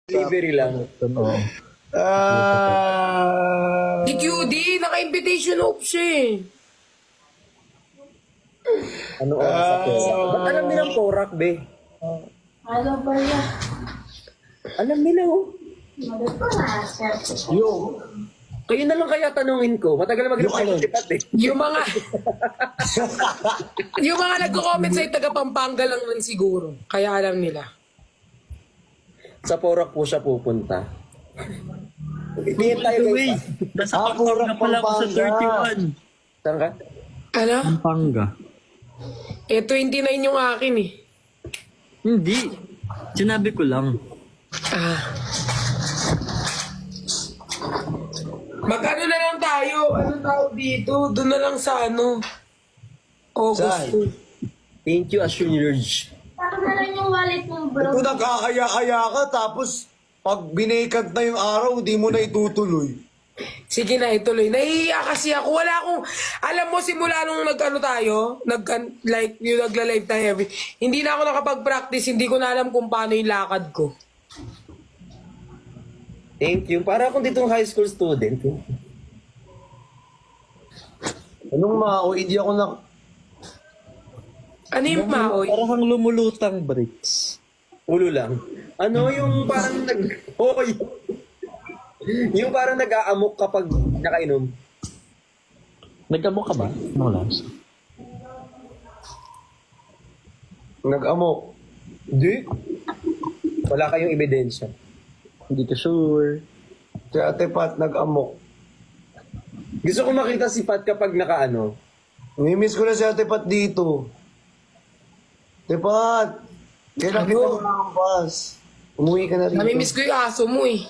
Delivery lang. Oo. Si QD, naka-invitation off siya eh. Ano oras sa Porak? Ba't alam nilang Porak, be? Ano ba yan? Alam nila, oh. Ano ba nga, sir? Kayo na lang kaya tanungin ko. Matagal na mag-reply ng tipat, eh. Yung mga... yung mga nagko-comment sa'yo, taga Pampanga lang man siguro. Kaya alam nila. Sa Porak po siya pupunta. Tingin tayo, guys. Nasa Pampanga pa lang ako sa 31. Saan ka? Ano? Pampanga. Eh, 29 yung akin eh. Hindi. Sinabi ko lang. Ah. Mag-ano na lang tayo? Ano tawag dito? Doon na lang sa ano? August 2. Thank you, Assurge. Saka na lang yung wallet mo, bro. Kung nagkakaya-kaya ka, tapos pag binakant na yung araw, di mo na itutuloy. Sige na, ituloy. Nahihiya kasi ako. Wala akong... Alam mo, simula nung nag-ano tayo, like, yung nagla-live tayo, hindi na ako nakapag-practice. Hindi ko na alam kung paano yung lakad ko. Thank you. Para akong ditong high school student. Anong mao, hindi ako na... Ano yung maoy? Parang lumulutang bricks. Ulo lang. Ano yung parang Hoy! Yung parang nag-aamok kapag nakainom. Nagkamok ka ba? No, Lance. Nag-amok. Hindi. Wala kayong ebidensya. Hindi ka sure. Si Ate Pat nag-amok. Gusto ko makita si Pat kapag nakaano. Namimiss ko na si Ate Pat dito. Ate Pat! Kailan kita makakampas? Umuwi ka na rito. Namimiss ko yung aso mo eh.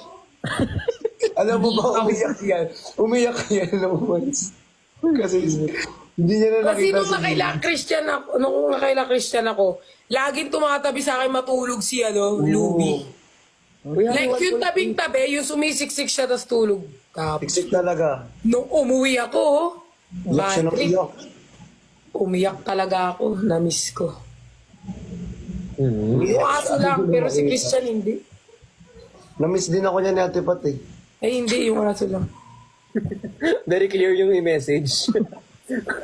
Alam mo ba, umiyak yan. Umiyak yan nung once. Kasi hindi niya na Kasi nakita nung nakaila Christian ako, laging tumatabi sa akin matulog si Luby. Like yung tabing-tabi, yung sumisiksik siya tas tulog. Tiksik talaga. Nung umuwi ako, Iyak siya ng iyak. umiyak talaga ako, na-miss ko. Hmm. Yung aso lang, pero si Christian hindi. Namiss din ako niya ni Ate Pat eh. Ay hindi, yung aso lang. Very clear yung message.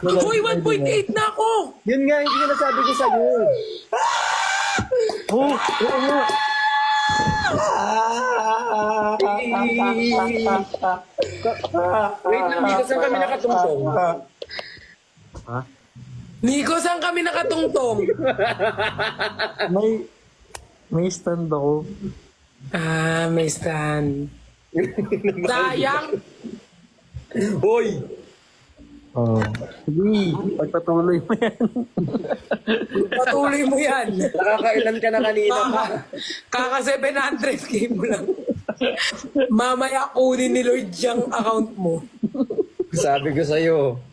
Uy, 1.8 na ako! Yun nga, hindi ko nasabi ko sa'yo. Oh! Oo nga! Wait lang, dito saan kami nakatungtong? Ha? Nico, saan kami nakatungtong? May stand ako. Ah, may stand. Sayang! Hoy! Oh. Sige, pagpatuloy mo yan. Patuloy mo yan. Nakakailan ka na kanina pa. Kaka 700k mo lang. Mamaya kunin ni Lord yung account mo. Sabi ko sa'yo.